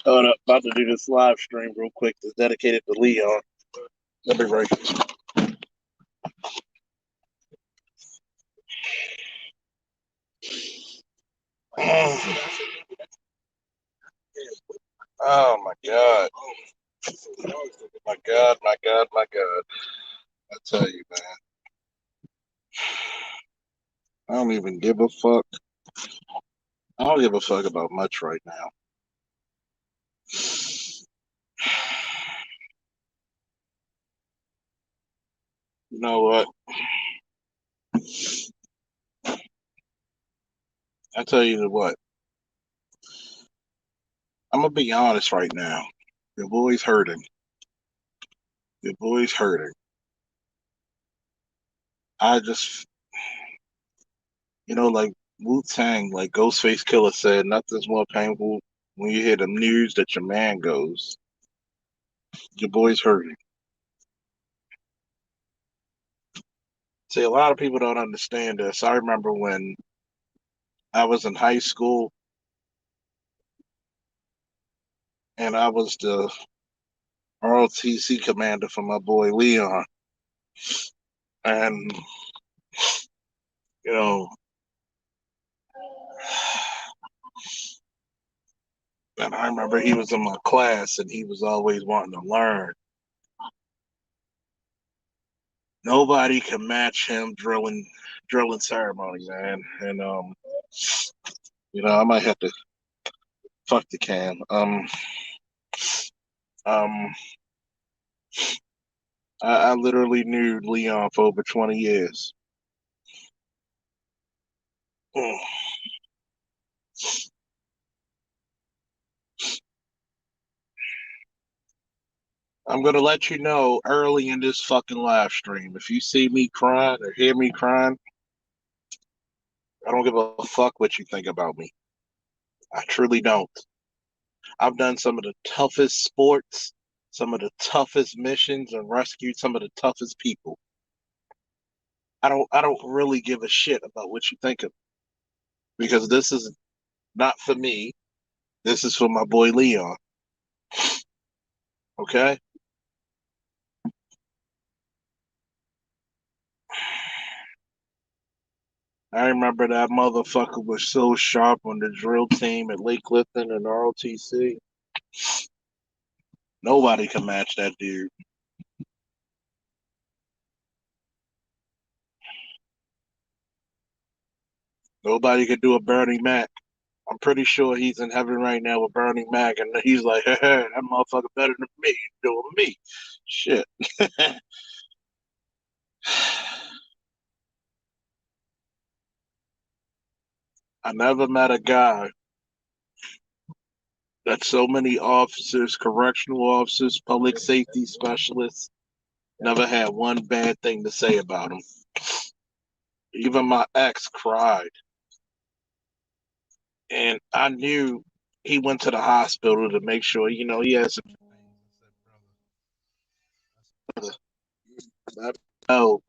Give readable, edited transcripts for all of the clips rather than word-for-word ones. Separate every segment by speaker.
Speaker 1: Hold up, about to do this live stream real quick. It's dedicated to Leon. Let me right. Oh my god. My god, my god, my god. I tell you, man. I don't even give a fuck. I don't give a fuck about much right now. You know what? I tell you what. I'm gonna be honest right now. Your boy's hurting. Your boy's hurting. I just, like Wu Tang, like Ghostface Killer said, nothing's more painful when you hear the news that your man goes. Your boy's hurting. See, a lot of people don't understand this. I remember when I was in high school and I was the ROTC commander for my boy Leon. And, you know, and I remember he was in my class and he was always wanting to learn. Nobody can match him drilling ceremony, man. And I might have to fuck the cam. Um I literally knew Leon for over 20 years. Mm. I'm gonna let you know early in this fucking live stream. If you see me crying or hear me crying, I don't give a fuck what you think about me. I truly don't. I've done some of the toughest sports, some of the toughest missions, and rescued some of the toughest people. I don't really give a shit about what you think of me because this is not for me. This is for my boy Leon. Okay? I remember that motherfucker was so sharp on the drill team at Lake Clifton and ROTC. Nobody can match that dude. Nobody could do a Bernie Mac. I'm pretty sure he's in heaven right now with Bernie Mac, and he's like, hey, that motherfucker better than me, doing me. Shit. I never met a guy that so many officers, correctional officers, public safety specialists, never had one bad thing to say about him. Even my ex cried. And I knew he went to the hospital to make sure, he had some I know.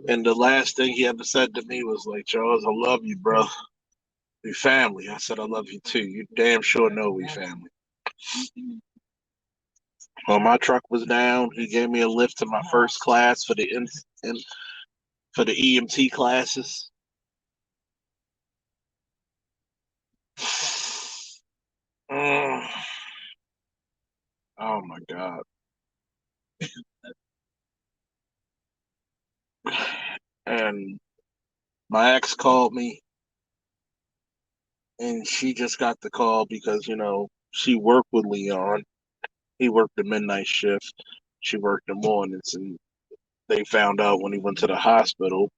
Speaker 1: And the last thing he ever said to me was like, Charles, I love you, bro. We family. I said, I love you too. You damn sure know we family. Well, my truck was down. He gave me a lift to my first class for for the EMT classes. Mm. Oh my God. And my ex called me and she just got the call because, she worked with Leon. He worked the midnight shift. She worked the mornings, and they found out when he went to the hospital,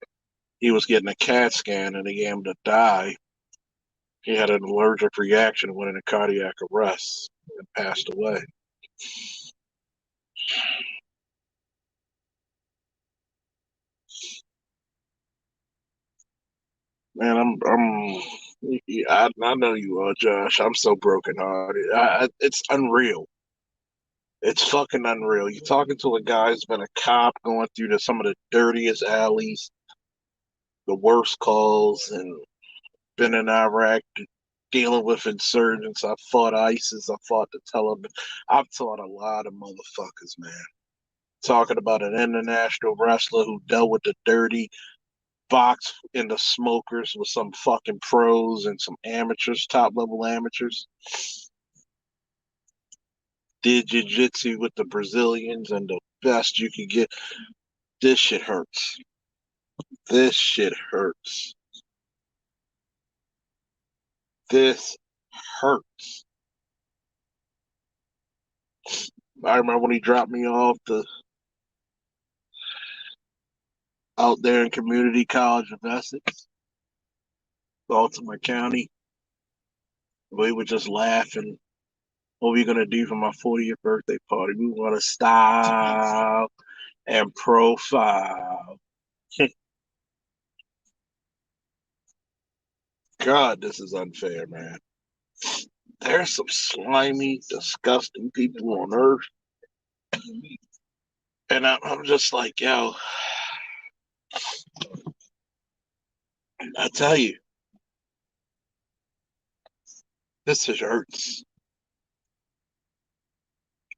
Speaker 1: he was getting a CAT scan, and they gave him to die. He had an allergic reaction and went into cardiac arrest and passed away. Man, I know you are, Josh. I'm so brokenhearted. It's unreal. It's fucking unreal. You're talking to a guy who's been a cop going through some of the dirtiest alleys, the worst calls, and been in Iraq, dealing with insurgents. I fought ISIS. I fought the Taliban. I've taught a lot of motherfuckers, man. Talking about an international wrestler who dealt with the dirty box in the smokers with some fucking pros and some amateurs, top level amateurs. Did jiu-jitsu with the Brazilians and the best you could get. This shit hurts. This shit hurts. This hurts. I remember when he dropped me off the out there in Community College of Essex, Baltimore County. We were just laughing. What are we gonna do for my 40th birthday party? We want to style and profile. God, this is unfair, man. There's some slimy, disgusting people on earth. And I'm just like, yo, I tell you, this just hurts.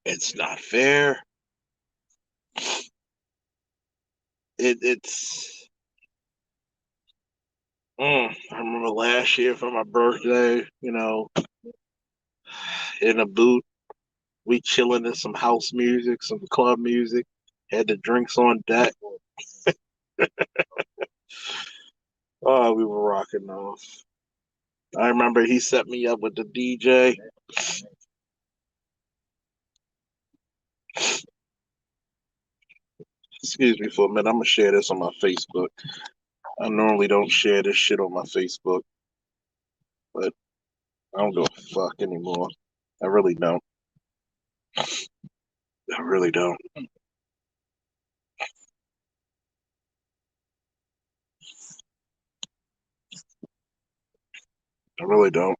Speaker 1: It's not fair. It's. I remember last year for my birthday, in a booth, we chilling in some house music, some club music, had the drinks on deck. Oh, we were rocking off. I remember he set me up with the DJ. Excuse me for a minute. I'm gonna share this on my Facebook. I normally don't share this shit on my Facebook, but I don't give a fuck anymore. I really don't. I really don't. I really don't.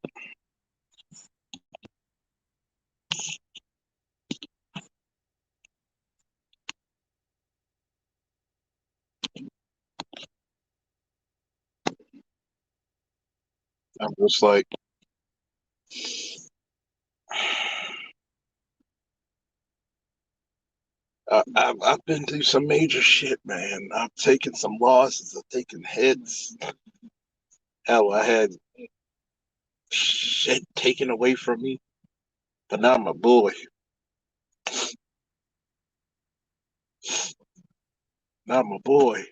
Speaker 1: I'm just like, I've been through some major shit, man. I've taken some losses. I've taken hits. Hell, I had shit taken away from me, but now I'm a boy. Now I'm a boy.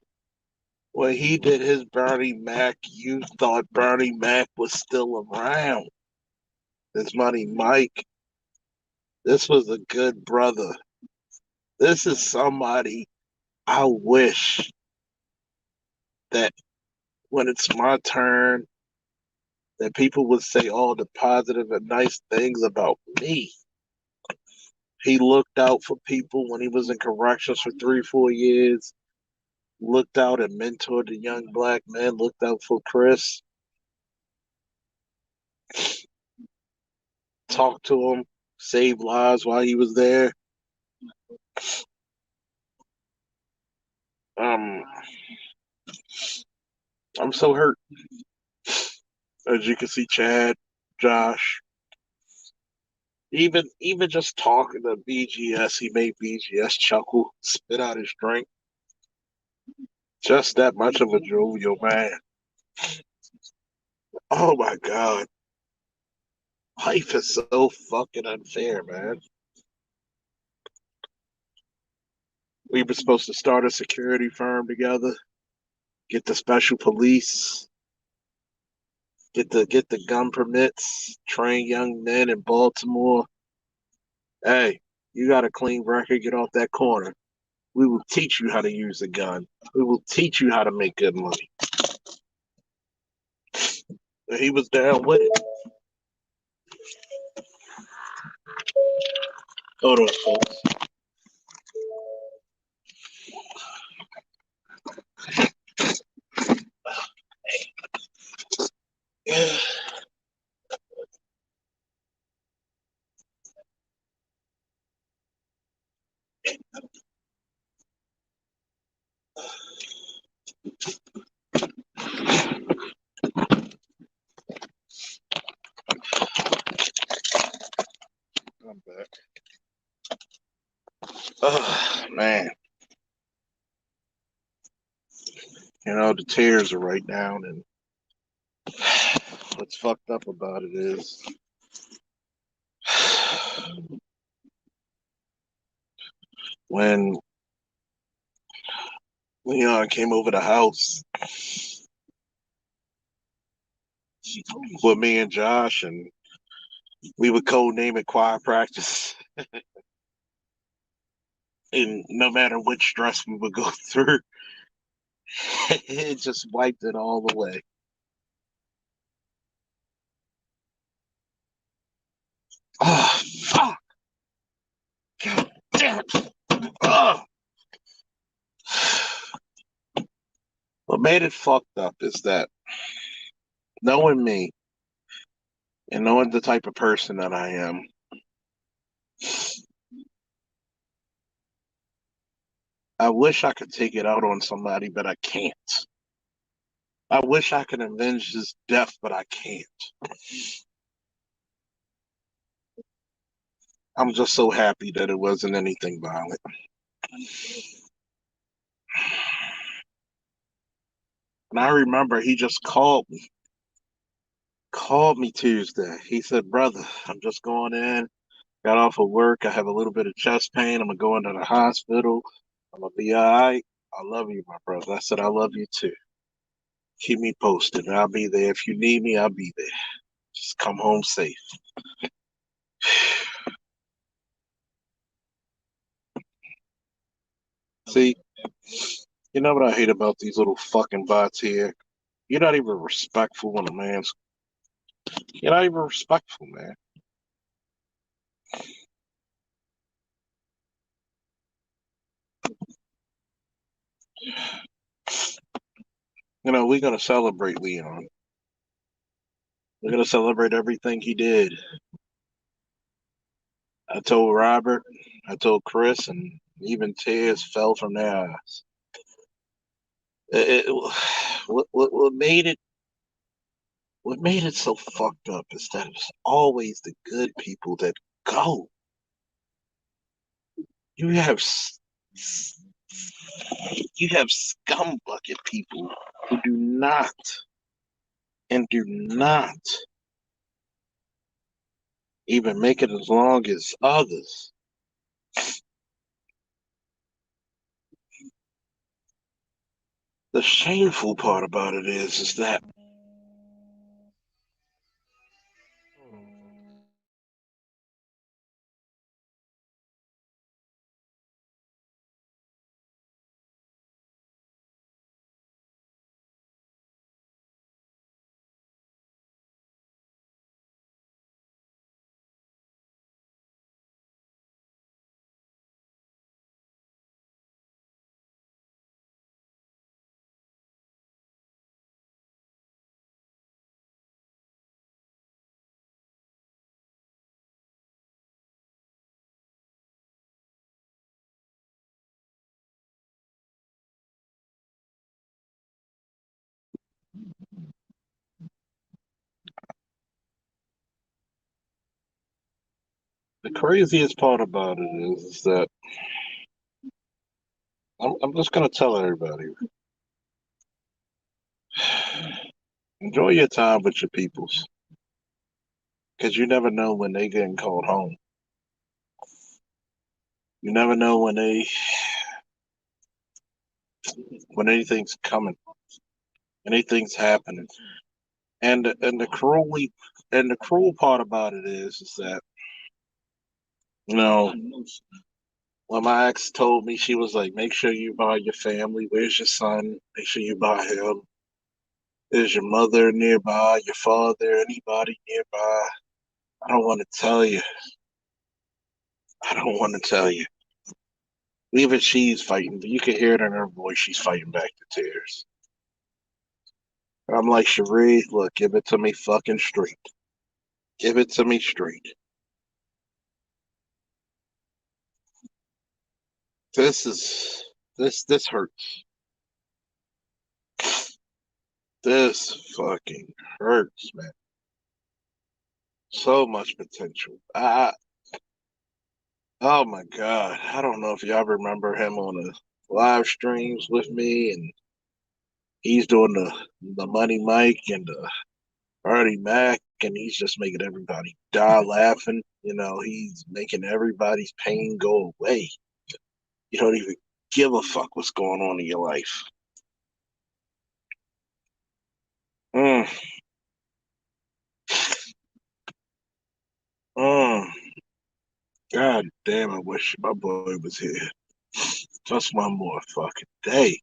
Speaker 1: When he did his Bernie Mac, you thought Bernie Mac was still around. His money, Mike. This was a good brother. This is somebody I wish that when it's my turn, that people would say all the positive and nice things about me. He looked out for people when he was in corrections for 3, 4 years. Looked out and mentored the young black man. Looked out for Chris. Talked to him. Saved lives while he was there. Um, I'm so hurt. As you can see, Chad, Josh, even just talking to BGS, he made BGS chuckle, spit out his drink. Just that much of a jovial man. Oh my God. Life is so fucking unfair, man. We were supposed to start a security firm together, get the special police, get the gun permits, train young men in Baltimore. Hey, you got a clean record, get off that corner. We will teach you how to use a gun. We will teach you how to make good money. And he was down with it. Hold on, folks. Yeah. Oh, man. The tears are right down, and what's fucked up about it is when Leon came over the house with me and Josh, and we would code name it Quiet Practice. And no matter which stress we would go through, it just wiped it all away. Oh, fuck. God damn it. Oh. What made it fucked up is that knowing me and knowing the type of person that I am, I wish I could take it out on somebody, but I can't. I wish I could avenge his death, but I can't. I'm just so happy that it wasn't anything violent. And I remember he just called me Tuesday. He said, "Brother, I'm just going in. Got off of work. I have a little bit of chest pain. I'm gonna go into the hospital. I'm gonna be all right. I love you, my brother." I said, "I love you too. Keep me posted. I'll be there. If you need me, I'll be there. Just come home safe." See, you know what I hate about these little fucking bots here? You're not even respectful when a man's. You're not even respectful, man. We're gonna celebrate Leon. We're gonna celebrate everything he did. I told Robert, I told Chris, and even tears fell from their eyes. What made it so fucked up is that it's always the good people that go. You have you have scumbucket people who do not even make it as long as others. The shameful part about it is that the craziest part about it is that I'm just gonna tell everybody, enjoy your time with your peoples, because you never know when they getting called home. You never know when anything's coming, anything's happening. And the cruel part about it is that you know when my ex told me, she was like, "Make sure you buy your family. Where's your son? Make sure you buy him. Is your mother nearby? Your father? Anybody nearby?" I don't want to tell you. I don't want to tell you. Even she's fighting. You can hear it in her voice. She's fighting back the tears. I'm like, Cherie, look, give it to me fucking straight. Give it to me straight. This is this hurts. This fucking hurts, man. So much potential. Oh my God. I don't know if y'all remember him on the live streams with me, and he's doing the Money Mike and the Artie Mac, and he's just making everybody die laughing. He's making everybody's pain go away. You don't even give a fuck what's going on in your life. Mm, mm. God damn, I wish my boy was here. Just one more fucking day.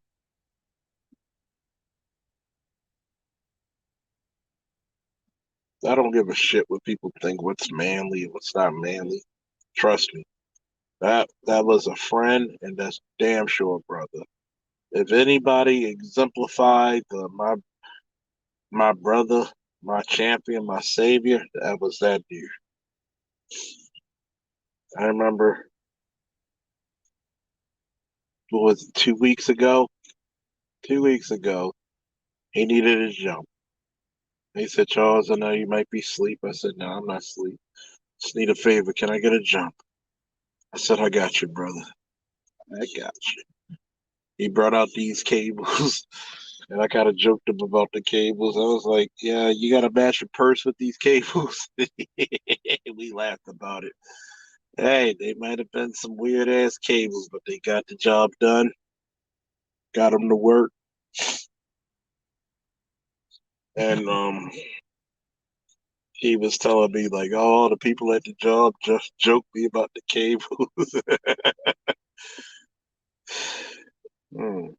Speaker 1: I don't give a shit what people think, what's manly and what's not manly. Trust me. That was a friend, and that's damn sure, brother. If anybody exemplified my brother, my champion, my savior, that was that dude. I remember, what was it, 2 weeks ago? 2 weeks ago, he needed a jump. He said, Charles, I know you might be asleep. I said, no, I'm not asleep. Just need a favor. Can I get a jump? I said, I got you, brother. I got you. He brought out these cables, and I kind of joked him about the cables. I was like, yeah, you got to match your purse with these cables. We laughed about it. Hey, they might have been some weird ass cables, but they got the job done. Got them to work, and he was telling me like, oh, the people at the job just joked me about the cables. Mm,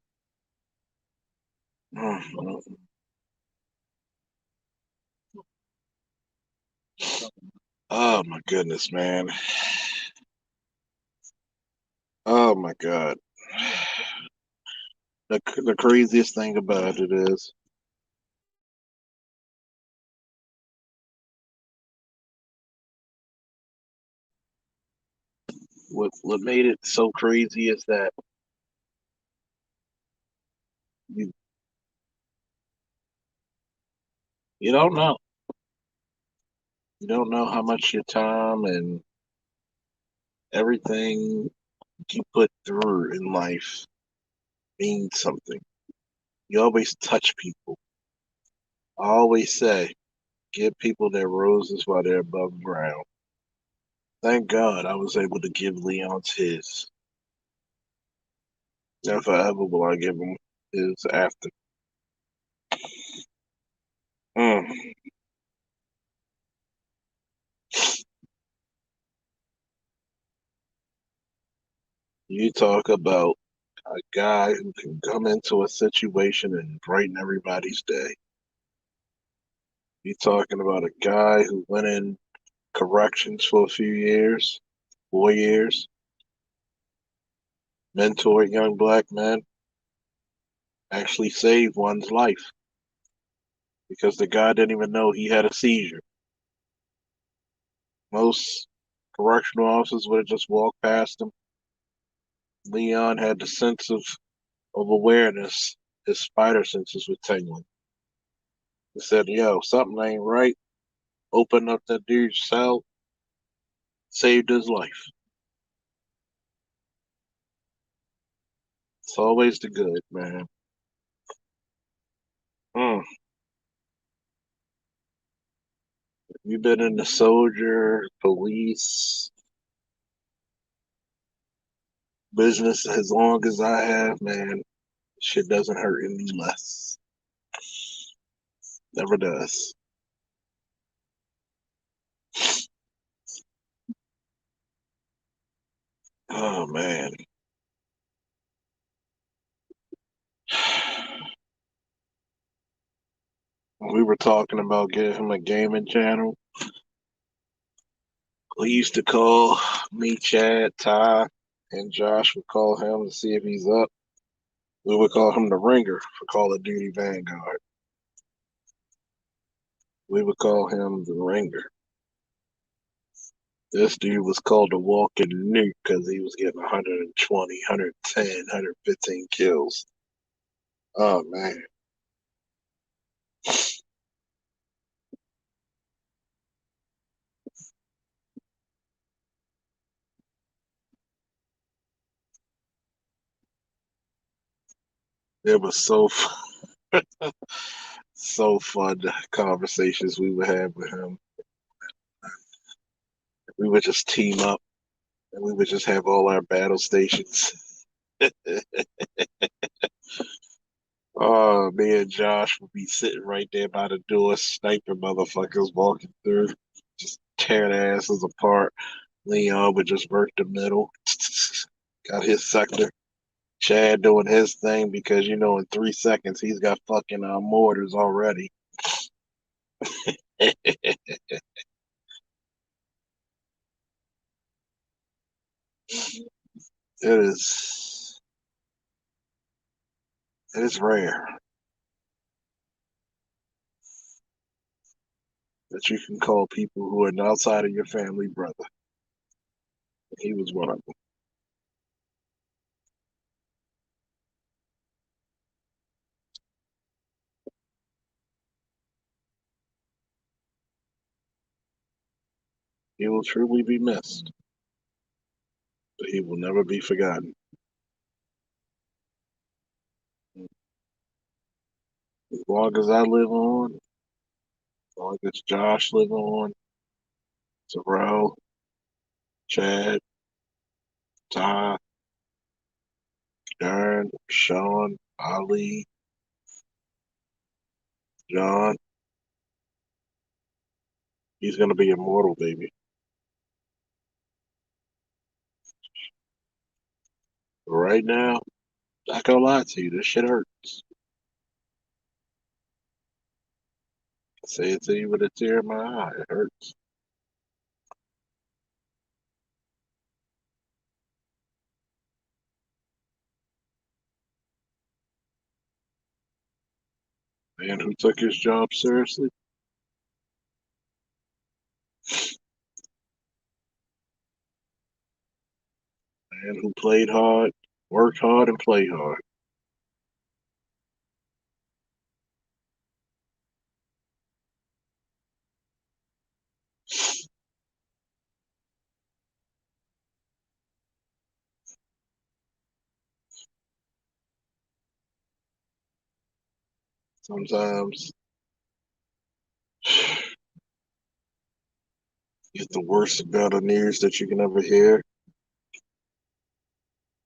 Speaker 1: mm, mm. Oh my goodness, man. Oh my God. The craziest thing about it is what made it so crazy is that you you don't know. You don't know how much your time and everything you put through in life means something. You always touch people. I always say, give people their roses while they're above ground. Thank God I was able to give Leon's his. Never ever will I give him his after. Mm. You talk about a guy who can come into a situation and brighten everybody's day. You're talking about a guy who went in corrections for a few years, 4 years, mentored young black men, actually saved one's life because the guy didn't even know he had a seizure. Most correctional officers would have just walked past him. Leon had the sense of awareness. His spider senses were tingling. He said, yo, something ain't right. Opened up that dude's cell, saved his life. It's always the good, man. Mm. You've been in the soldier, police, business as long as I have, man. Shit doesn't hurt any less. Never does. Oh man. We were talking about getting him a gaming channel. We used to call me, Chad, Ty, and Josh would call him to see if he's up. We would call him the Ringer for Call of Duty Vanguard. We would call him the Ringer. This dude was called the Walking Nuke because he was getting 120, 110, 115 kills. Oh man. It was so fun the conversations we would have with him. We would just team up and we would just have all our battle stations. Oh, me and Josh would be sitting right there by the door, sniping motherfuckers walking through, just tear their asses apart. Leon would just work the middle, got his sector. Chad doing his thing because in 3 seconds he's got fucking mortars already. It is it is rare that you can call people who are outside of your family brother. He was one of them. He will truly be missed, but he will never be forgotten. As long as I live on, as long as Josh live on, Terrell, Chad, Ty, Darren, Sean, Ali, John, he's gonna be immortal, baby. But right now, not gonna lie to you, this shit hurts. I say it to you with a tear in my eye. It hurts. Man who took his job seriously, man who played hard, worked hard, and played hard. Sometimes get the worst amount of news that you can ever hear.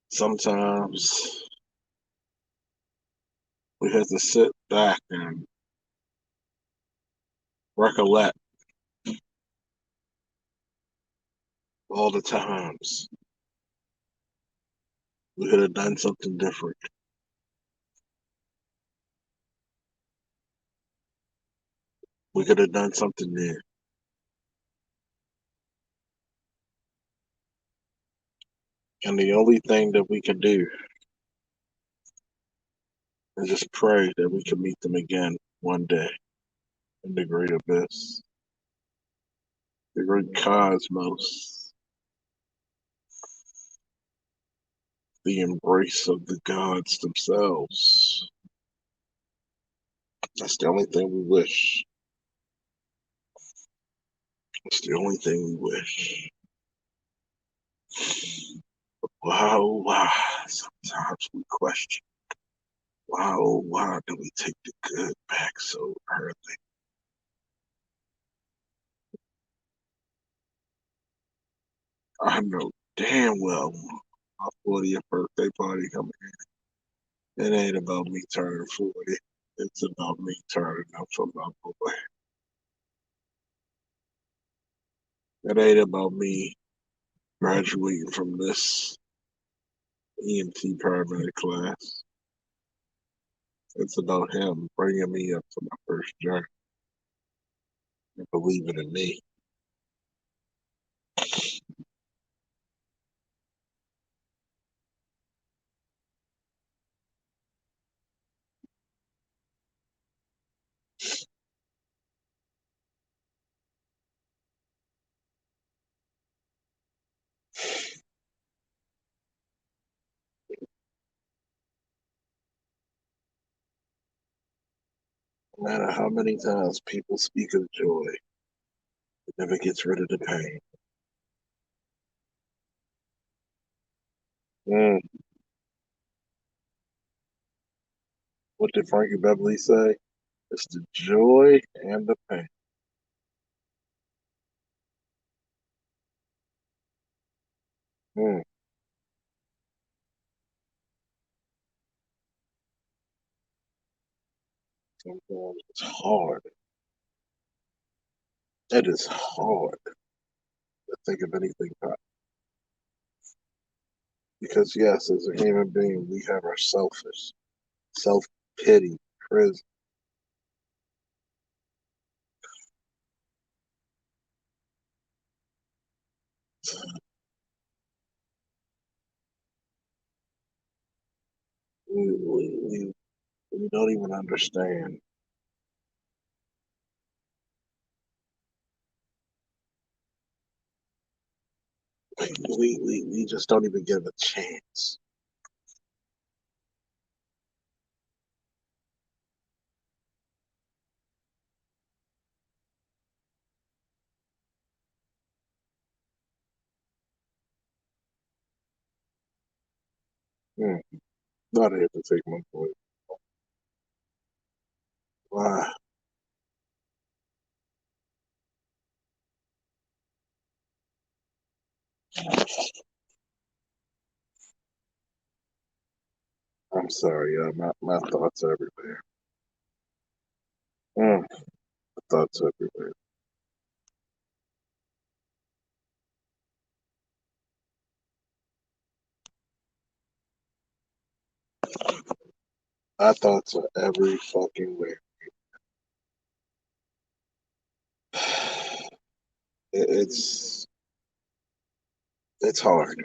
Speaker 1: Sometimes we have to sit back and recollect all the times we could have done something different. We could have done something new. And the only thing that we can do is just pray that we can meet them again one day in the great abyss, the great cosmos, the embrace of the gods themselves. That's the only thing we wish. That's the only thing we wish. Wow, wow. Sometimes we question, wow, why do we take the good back so early? I know damn well my 40th birthday party coming. It ain't about me turning 40. It's about me turning up for my boy. It ain't about me graduating from this EMT paramedic class. It's about him bringing me up to my first journey and believing in me. No matter how many times people speak of joy, it never gets rid of the pain. Mm, What did Frankie Beverly say? It's the joy and the pain. Mm, sometimes it's hard. It is hard to think of anything but because yes, as a human being, we have our selfish, self pity, prison. We don't even understand. We just don't even give a chance. Hmm. Not here to take my point. Ah, I'm sorry. My thoughts are everywhere. Mm, thoughts everywhere. My thoughts are every fucking where. It's hard.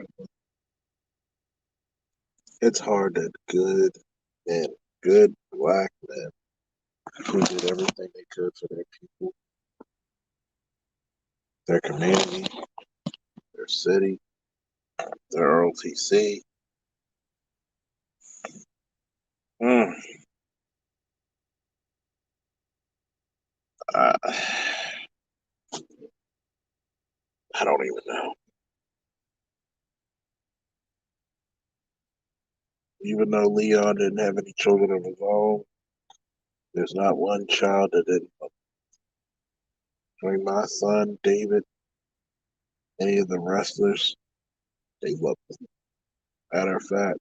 Speaker 1: It's hard that men, good black men who did everything they could for their people, their community, their city, their ROTC. Mm, I, I don't even know. Even though Leon didn't have any children of his own, there's not one child that didn't. Between my son, David, any of the wrestlers, they love him. Matter of fact,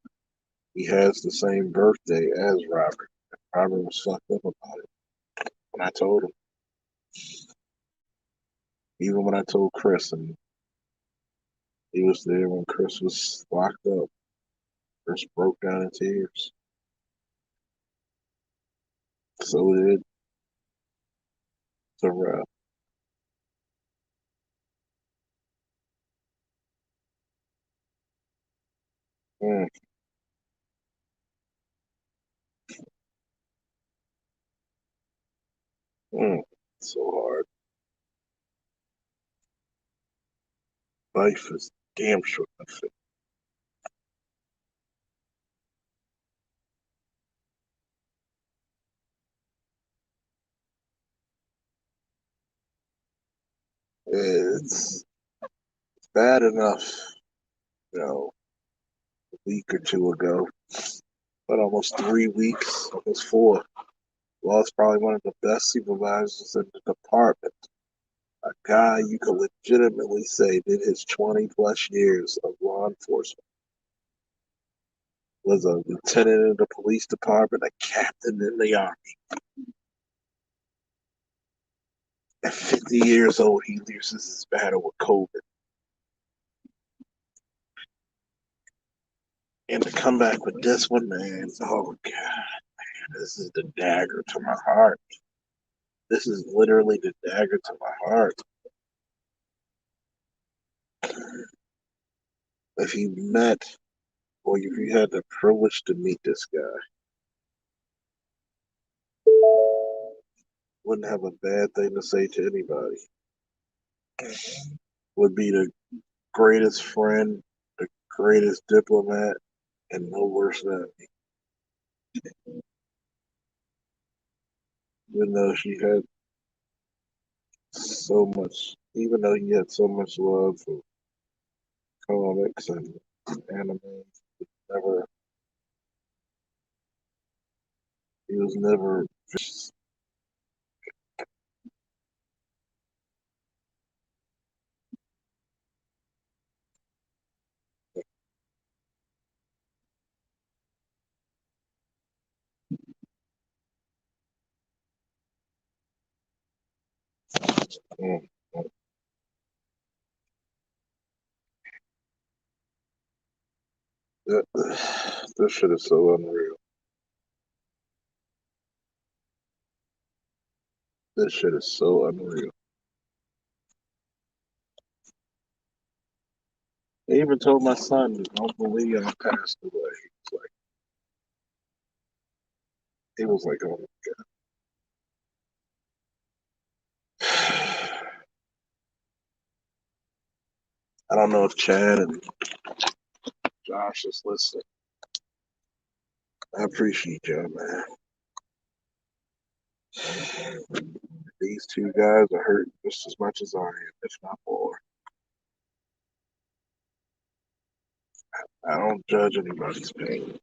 Speaker 1: he has the same birthday as Robert. Robert was fucked up about it when I told him. Even when I told Chris, and he was there when Chris was locked up. Chris broke down in tears. So did Terrell. Mm, mm, so hard. Life is damn short. It's bad enough, you know, a week or two ago, but almost 3 weeks, almost four. Lost probably one of the best supervisors in the department. A guy you could legitimately say did his 20 plus years of law enforcement, was a lieutenant in the police department, a captain in the army. At 50 years old, he loses his battle with COVID. And to come back with this one, man, oh God, this is the dagger to my heart. This is literally the dagger to my heart. If you met, or if you had the privilege to meet this guy, wouldn't have a bad thing to say to anybody. Would be the greatest friend, the greatest diplomat, and no worse than me. Even though she had so much, even though he had so much love for comics and anime, never He was never. Mm, that, this shit is so unreal. This shit is so unreal. I even told my son, don't believe I passed away. He was like, oh my God. I don't know if Chad and Josh is listening. I appreciate y'all, man. These two guys are hurt just as much as I am, if not more. I don't judge anybody's pain.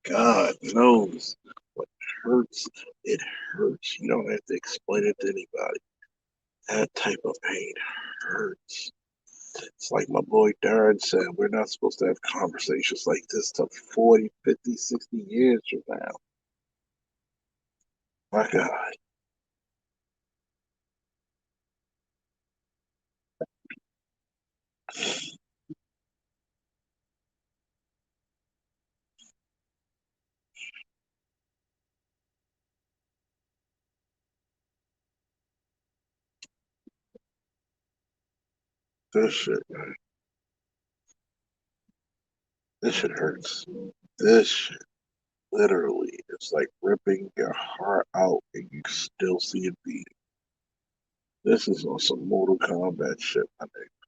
Speaker 1: God knows what hurts. It hurts. You don't have to explain it to anybody. That type of pain hurts. It's like my boy Darren said, we're not supposed to have conversations like this till 40, 50, 60 years from now. My God. This shit, man. This shit hurts. This shit literally is like ripping your heart out and you still see it beating. This is on some Mortal Kombat shit, my nigga.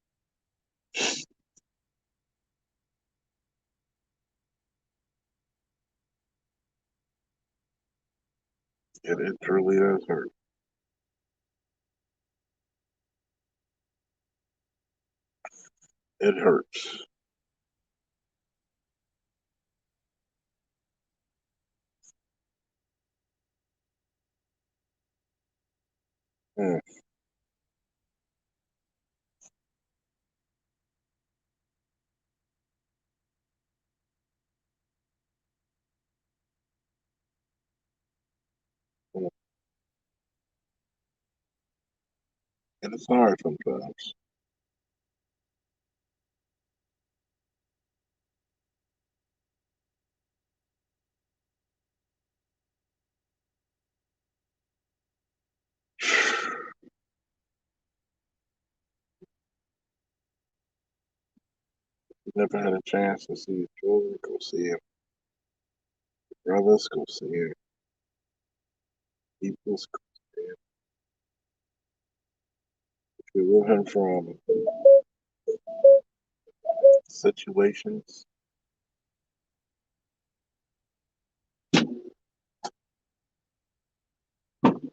Speaker 1: It truly does hurt. It hurts. Mm, mm. And it's hard sometimes. You never had a chance to see your children, go see your brothers, go see your peoples, go see your you're living from situations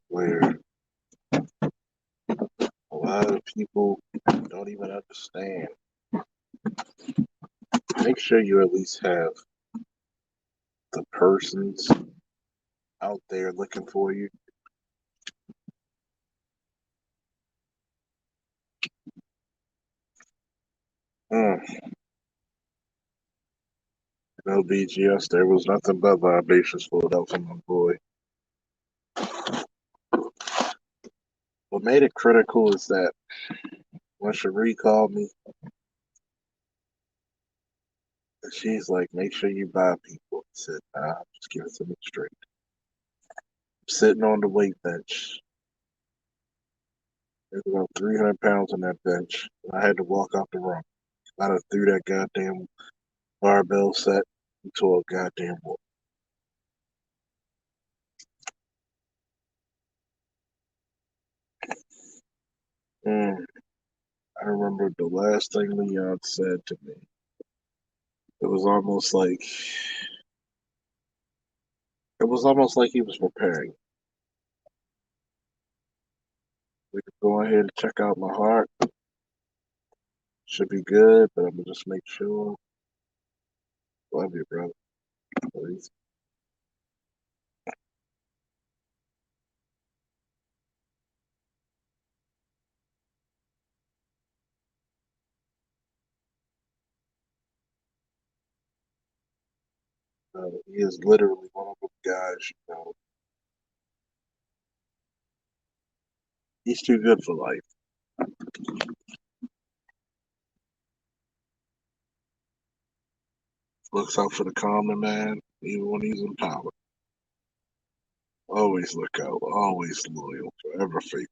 Speaker 1: where a lot of people don't even understand. Make sure you at least have the persons out there looking for you. Mm. No BGS, there was nothing but vibrations flowed out from my boy. What made it critical is that when Cherie called me, she's like, make sure you buy people. I said, nah, just give it to me straight. I'm sitting on the weight bench. There's about 300 pounds on that bench. And I had to walk out the room. I done threw that goddamn barbell set into a goddamn wall. Mm, I remember the last thing Leon said to me. It was almost like he was preparing. We could go ahead and check out my heart. Should be good, but I'm gonna just make sure. Love you, brother. Please. He is literally one of those guys. He's too good for life. Looks out for the common man, even when he's in power. Always look out, always loyal, forever faithful.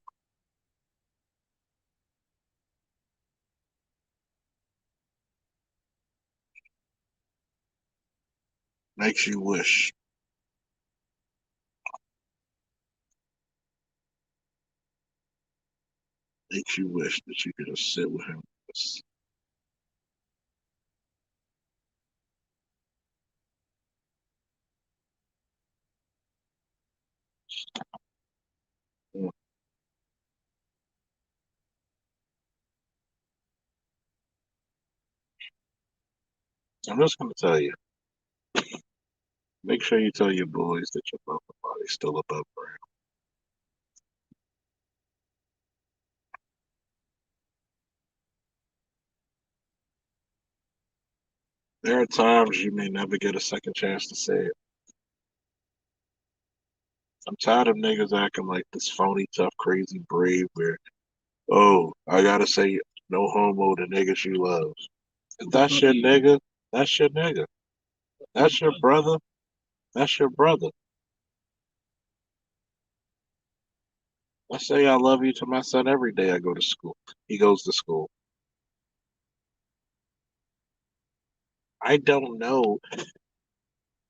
Speaker 1: Makes you wish. Makes you wish that you could just sit with him. I'm just gonna tell you. Make sure you tell your boys that your mother body's still above ground. There are times you may never get a second chance to say it. I'm tired of niggas acting like this phony, tough, crazy, brave, where, oh, I gotta say no homo to niggas you love. If that's your nigga, that's your nigga. That's your brother, that's your brother. I say I love you to my son every day I go to school. He goes to school. I don't know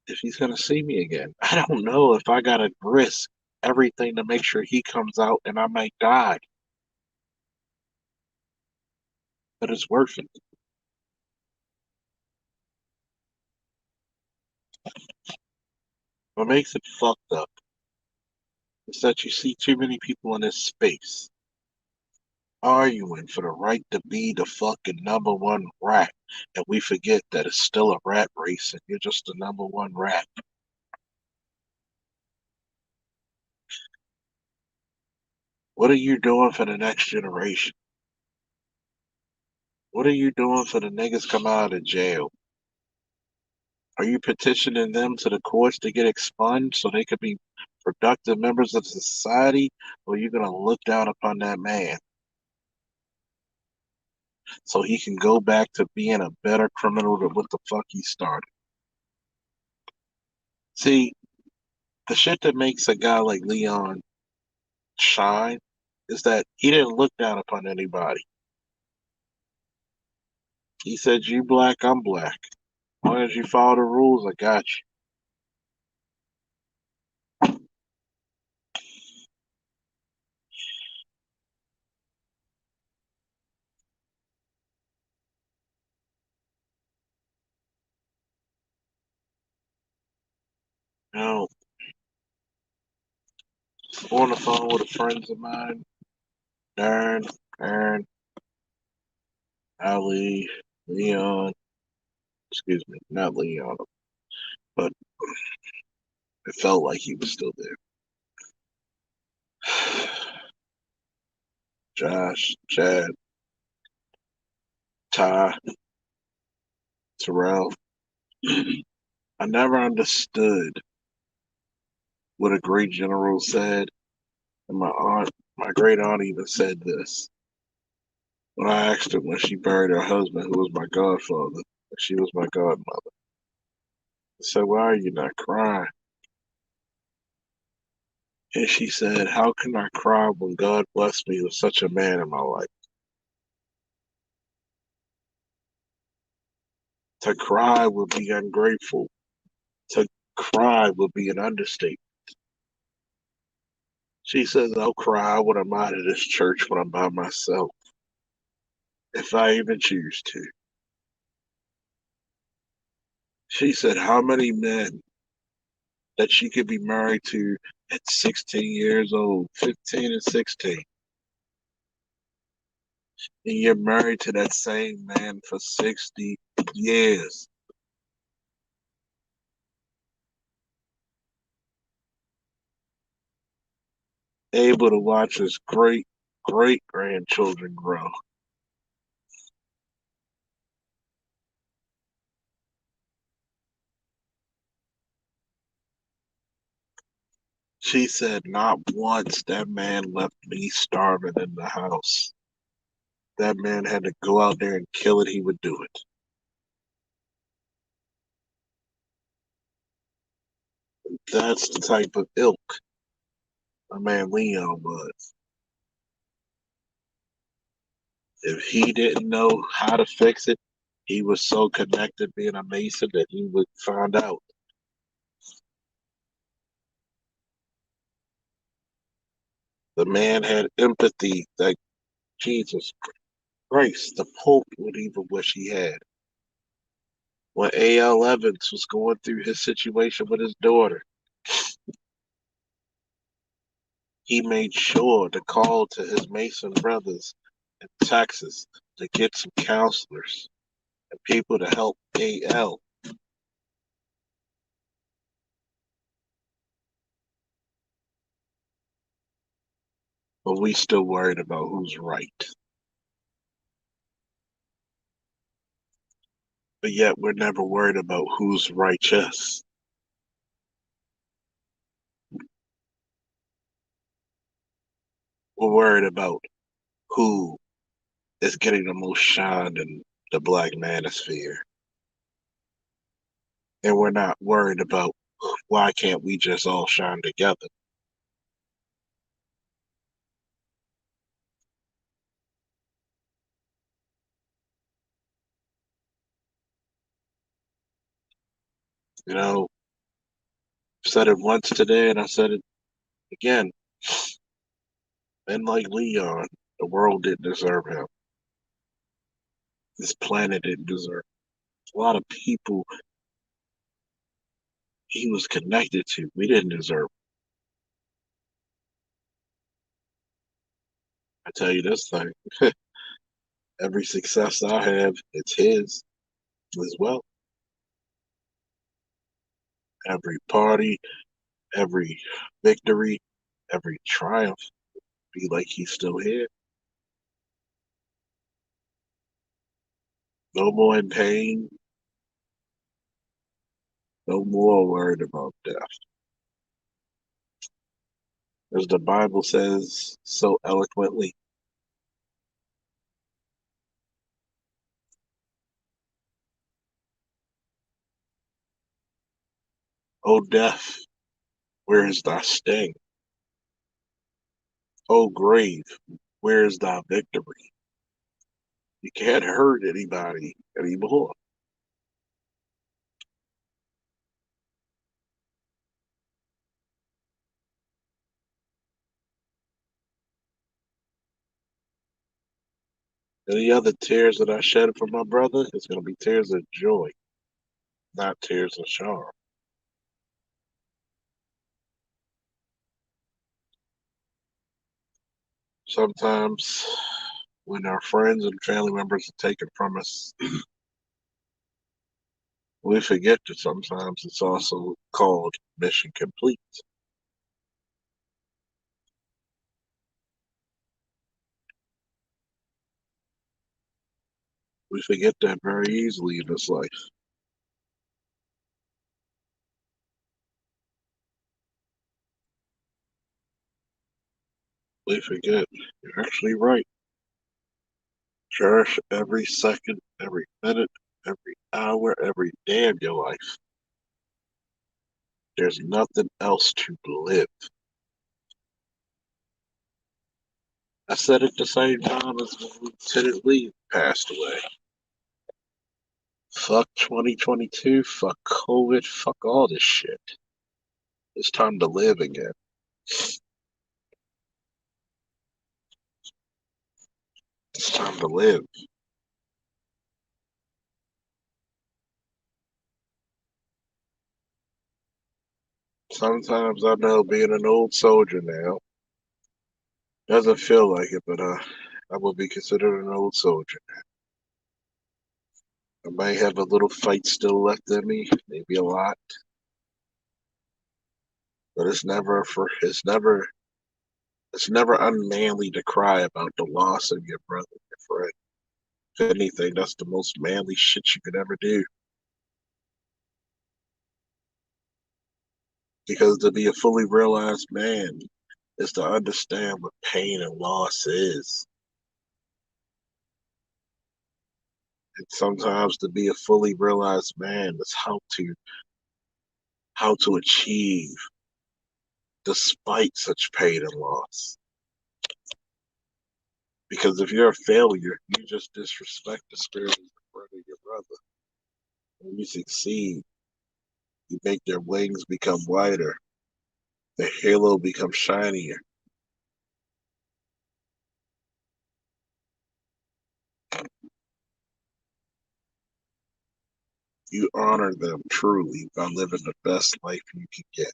Speaker 1: if he's gonna see me again. I don't know if I gotta risk everything to make sure he comes out and I might die, but it's worth it. What makes it fucked up is that you see too many people in this space arguing for the right to be the fucking number one rat, and we forget that it's still a rat race and you're just the number one rat. What are you doing for the next generation? What are you doing for the niggas come out of jail? Are you petitioning them to the courts to get expunged so they could be productive members of society? Or are you going to look down upon that man so he can go back to being a better criminal than what the fuck he started? See, the shit that makes a guy like Leon shine is that he didn't look down upon anybody. He said, you black, I'm black. As long as you follow the rules, I got you. On the phone with a friends of mine, Darren, Aaron, Ali, Leon, excuse me, not Leon, but it felt like he was still there. Josh, Chad, Ty, Terrell. I never understood what a great general said, and my great aunt even said this when I asked her when she buried her husband, who was my godfather, and she was my godmother. I said, "Why are you not crying?" And she said, "How can I cry when God blessed me with such a man in my life?" To cry would be ungrateful. To cry would be an understatement. She says, I'll cry when I'm out of this church when I'm by myself, if I even choose to. She said, how many men that she could be married to at 16 years old, 15 and 16, and you're married to that same man for 60 years. Able to watch his great grandchildren grow. She said, not once that man left me starving in the house. That man had to go out there and kill it, he would do it. That's the type of ilk my man Leon was. If he didn't know how to fix it, he was so connected being a Mason that he would find out. The man had empathy that Jesus Christ, the Pope would even wish he had. When A.L. Evans was going through his situation with his daughter, he made sure to call to his Mason brothers in Texas to get some counselors and people to help A.L. But we still worried about who's right. But yet we're never worried about who's righteous. We're worried about who is getting the most shine in the black manosphere. And we're not worried about why can't we just all shine together. You know, I've said it once today and I said it again. Men like Leon, the world didn't deserve him. This planet didn't deserve him. A lot of people he was connected to, we didn't deserve him. I tell you this thing, every success I have, it's his as well. Every party, every victory, every triumph, be like he's still here. No more in pain, no more worried about death. As the Bible says so eloquently, O death, where is thy sting? O grave, where is thy victory? You can't hurt anybody anymore. Any other tears that I shed for my brother, it's going to be tears of joy, not tears of sorrow. Sometimes when our friends and family members are taken from us, we forget that sometimes it's also called mission complete. We forget that very easily in this life. We forget. You're actually right. Cherish every second, every minute, every hour, every day of your life. There's nothing else to live. I said it the same time as when Lieutenant Lee passed away. Fuck 2022, fuck COVID, fuck all this shit. It's time to live again. It's time to live. Sometimes I know being an old soldier now doesn't feel like it, but I will be considered an old soldier. I might have a little fight still left in me, maybe a lot, but it's never unmanly to cry about the loss of your brother, your friend. If anything, that's the most manly shit you could ever do. Because to be a fully realized man is to understand what pain and loss is. And sometimes to be a fully realized man is how to achieve despite such pain and loss. Because if you're a failure, you just disrespect the spirit of your brother. When you succeed, you make their wings become wider, the halo becomes shinier. You honor them truly by living the best life you can get.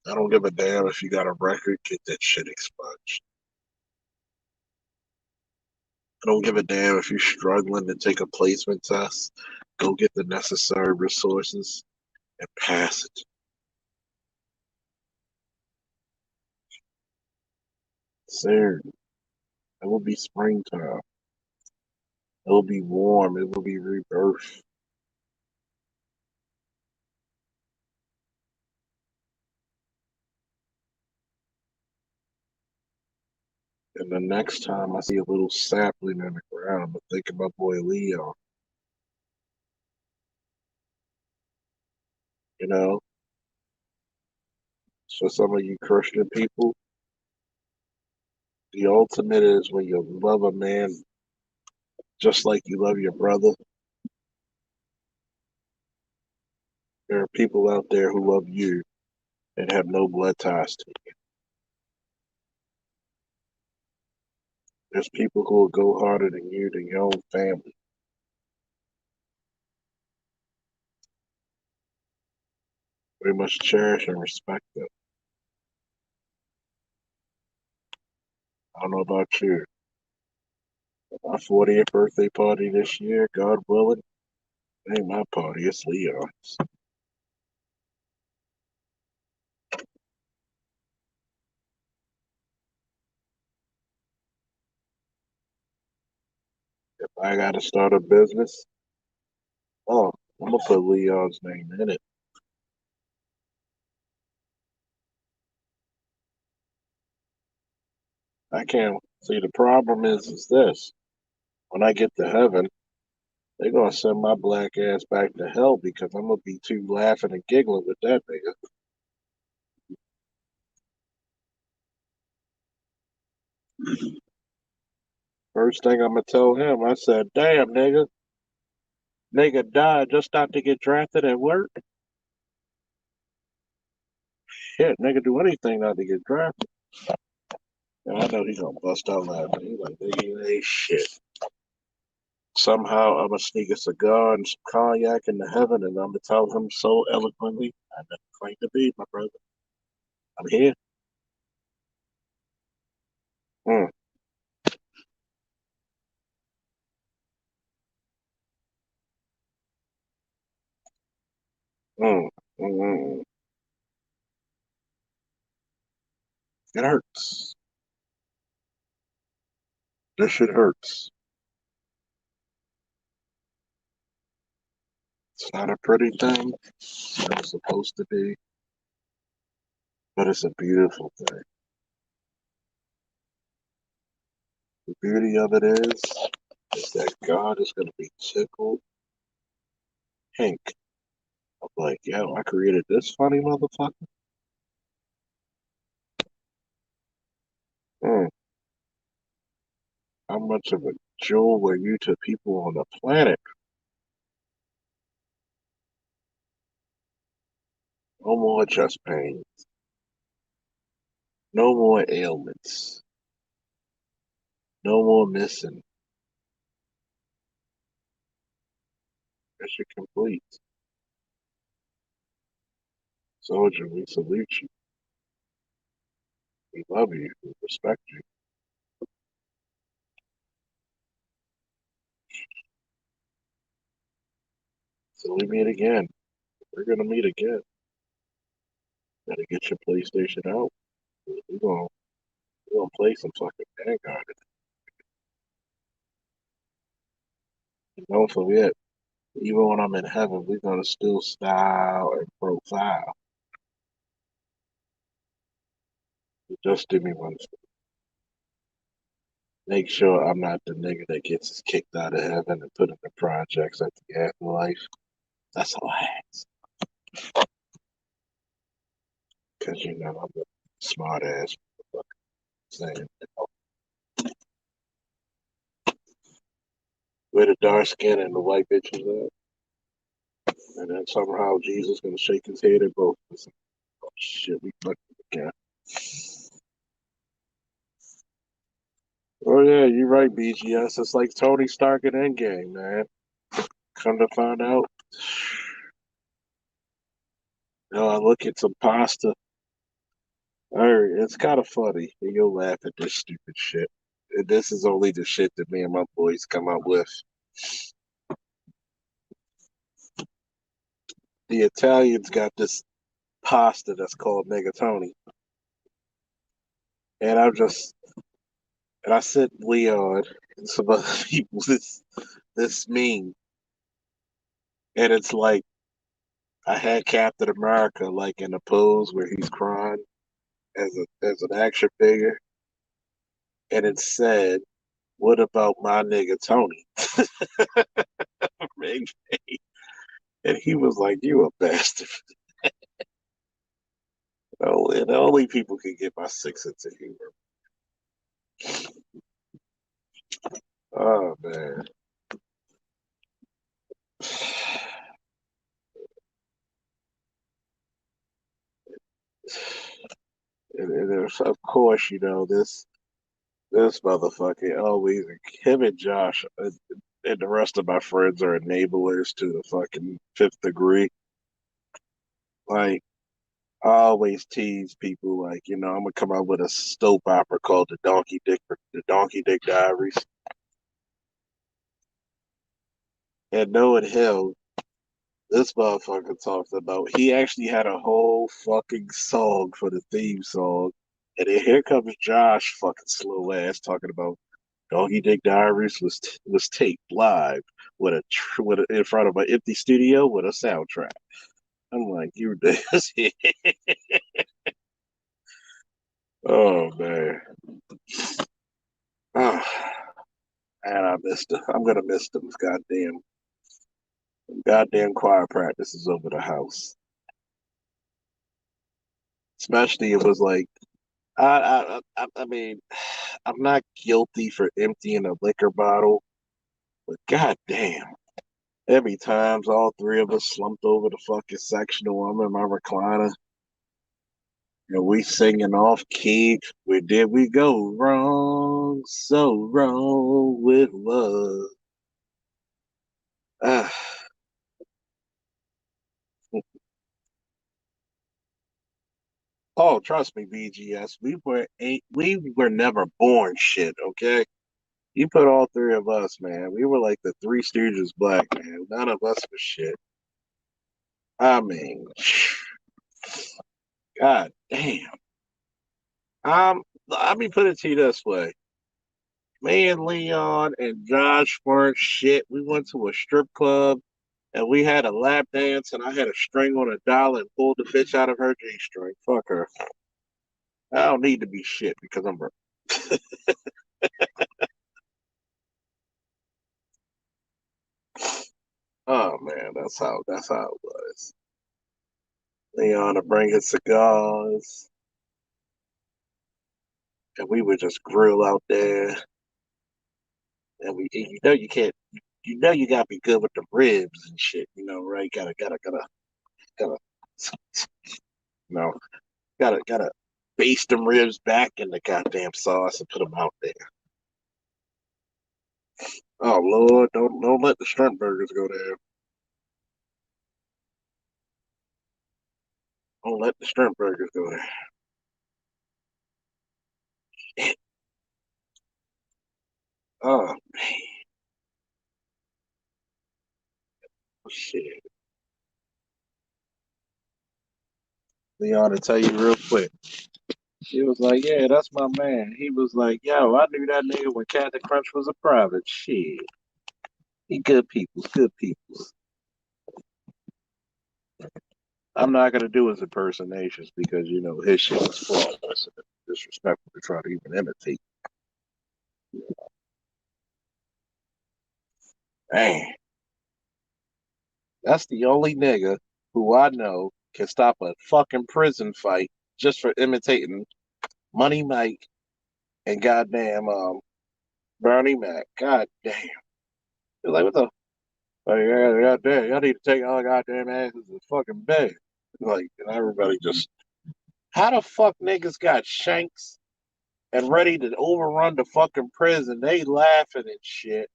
Speaker 1: I don't give a damn if you got a record, get that shit expunged. I don't give a damn if you're struggling to take a placement test. Go get the necessary resources and pass it. Soon, it will be springtime. It will be warm. It will be rebirth. And the next time I see a little sapling in the ground, I'm gonna think of my boy Leon. You know, so some of you Christian people, the ultimate is when you love a man just like you love your brother. There are people out there who love you and have no blood ties to you. There's people who will go harder than you, than your own family. We must cherish and respect them. I don't know about you. My 40th birthday party this year, God willing, it ain't my party, it's Leon's. If I gotta start a business, oh, I'm gonna put Leon's name in it. I can't see the problem is this. When I get to heaven, they're gonna send my black ass back to hell because I'm gonna be too laughing and giggling with that nigga. First thing I'm gonna tell him, I said, damn nigga died just not to get drafted at work. Shit, nigga do anything not to get drafted. And I know he's gonna bust out laughing. He's like, nigga, you ain't shit. Somehow I'm gonna sneak a cigar and some cognac into heaven, and I'm gonna tell him so eloquently, I never claimed to be, my brother. I'm here. Mm, mm, mm, mm. It hurts. This shit hurts. It's not a pretty thing. It's never supposed to be, but it's a beautiful thing. The beauty of it is that God is gonna be tickled pink. I'm like, yo, I created this funny motherfucker. Mm, how much of a jewel were you to people on the planet? No more chest pain. No more ailments. No more missing. Mission complete. Soldier, we salute you. We love you. We respect you. So we meet again. We're gonna meet again. Gotta get your PlayStation out. We're gonna play some fucking Vanguard. And don't forget, even when I'm in heaven, we're gonna still style and profile. Just do me one. Make sure I'm not the nigga that gets us kicked out of heaven and put in the projects at the afterlife. That's all I ask. Because, I'm a smart ass motherfucker saying, where the dark skin and the white bitches at. And then somehow Jesus gonna shake his head at both of us. Oh shit, we fucked again. Oh yeah, you're right, BGS. It's like Tony Stark in Endgame, man. Come to find out, I look at some pasta. It's kind of funny. You'll laugh at this stupid shit. And this is only the shit that me and my boys come up with. The Italians got this pasta that's called negatoni, and I sent Leon and some other people this meme, and it's like I had Captain America like in a pose where he's crying as an action figure, and it said, "What about my nigga Tony?" And he was like, "You a bastard." Oh, and only people can get my six sense of humor. Oh man. And there's, of course, this motherfucker always him and Josh and the rest of my friends are enablers to the fucking fifth degree. Like I always tease people like, I'm gonna come out with a soap opera called the Donkey Dick Diaries. And knowing him, this motherfucker talked about he actually had a whole fucking song for the theme song. And then here comes Josh fucking slow ass talking about Doggy Dick Diaries was taped live in front of an empty studio with a soundtrack. I'm like, you this. Oh man. Oh, and I missed it. I'm gonna miss them goddamn choir practices over the house. Especially it was like I mean, I'm not guilty for emptying a liquor bottle, but goddamn. Every times all three of us slumped over the fucking sectional, I'm in my recliner. We singing off key. Where did we go wrong? So wrong with love. Ah. Oh, trust me, BGS. We were never born shit, okay? You put all three of us, man. We were like the Three Stooges black, man. None of us was shit. I mean, god damn. Let me put it to you this way. Me and Leon and Josh weren't shit. We went to a strip club and we had a lap dance, and I had a string on a dollar and pulled the bitch out of her G string. Fuck her. I don't need to be shit because I'm broke. Oh man, that's how it was. Leon to bring his cigars, and we would just grill out there, and you can't, you gotta be good with the ribs and shit, right? Gotta, you know, gotta baste them ribs back in the goddamn sauce and put them out there. Oh Lord, don't let the shrimp burgers go there. Don't let the shrimp burgers go there. Oh shit. Leon to tell you real quick. She was like, "Yeah, that's my man." He was like, "Yo, I knew that nigga when Captain Crunch was a private." Shit, he good people, good people. I'm not gonna do his impersonations because his shit is flawless and disrespectful to try to even imitate. Man, that's the only nigga who I know can stop a fucking prison fight just for imitating Money Mike and goddamn Bernie Mac. God damn. You're like, what the? Like, yeah, goddamn, y'all need to take all goddamn asses to fucking bed. Like, and everybody just, how the fuck niggas got shanks and ready to overrun the fucking prison? They laughing and shit.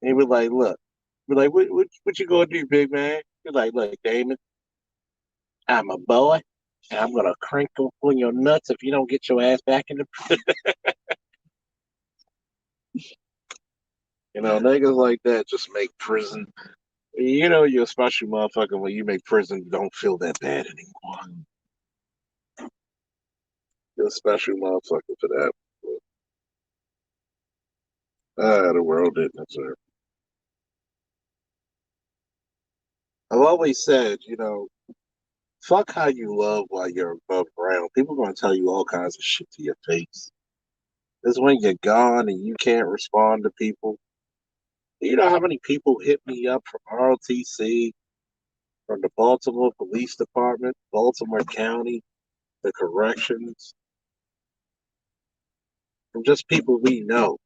Speaker 1: And he was like, look, be like, what you gonna do, big man? You're like, look, Damon, I'm a boy, and I'm gonna crinkle on your nuts if you don't get your ass back in the. Niggas like that just make prison. You're a special motherfucker when you make prison don't feel that bad anymore. You're a special motherfucker for that. The world didn't deserve. I've always said, fuck how you love while you're above ground. People are gonna tell you all kinds of shit to your face. It's when you're gone and you can't respond to people. You know how many people hit me up from ROTC, from the Baltimore Police Department, Baltimore County, the corrections, from just people we know.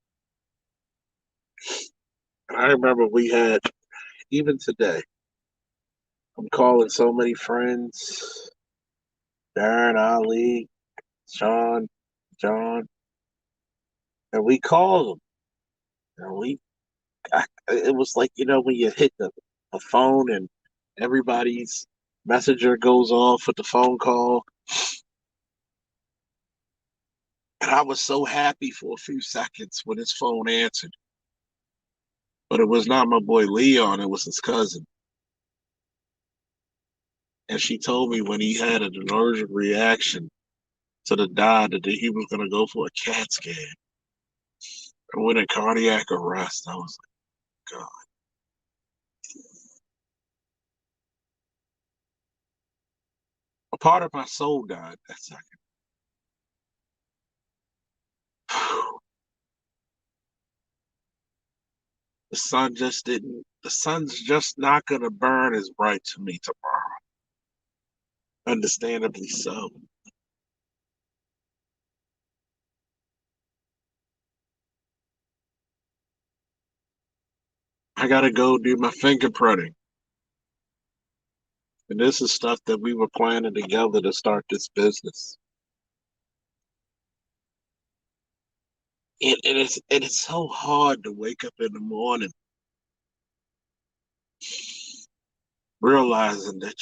Speaker 1: And I remember we had, even today, I'm calling so many friends, Darren, Ali, Sean, John, and we called them. And it was like, when you hit the phone and everybody's messenger goes off with the phone call. And I was so happy for a few seconds when his phone answered. But it was not my boy Leon, it was his cousin. And she told me when he had an allergic reaction to the dye that he was going to go for a CAT scan. And with a cardiac arrest, I was like, God. A part of my soul died that second. The sun's just not going to burn as bright to me tomorrow. Understandably so. I got to go do my fingerprinting. And this is stuff that we were planning together to start this business. And it's so hard to wake up in the morning realizing that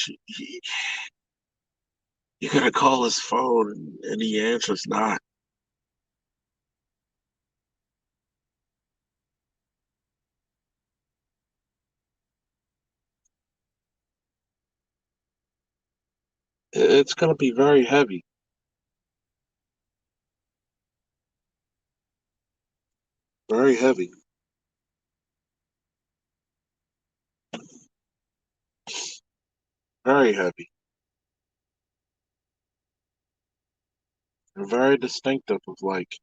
Speaker 1: you're gonna call his phone and he answers not. It's gonna be very heavy, very heavy, very heavy, and very distinctive of like,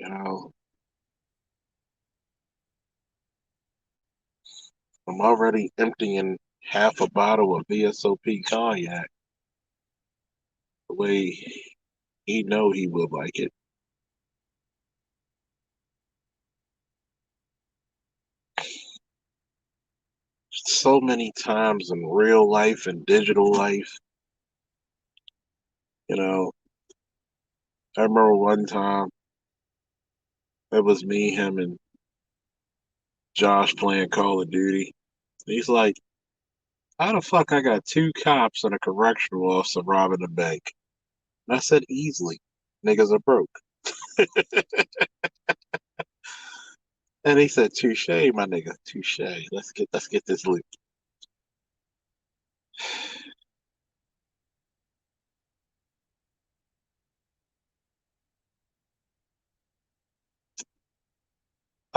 Speaker 1: you know, I'm already emptying half a bottle of VSOP cognac the way he know he would like it. So many times in real life and digital life, you know, I remember one time it was me, him, and Josh playing Call of Duty. He's like, how the fuck I got two cops and a correctional officer robbing a bank? And I said, easily. Niggas are broke. And he said, touche, my nigga, touche. Let's get this loot.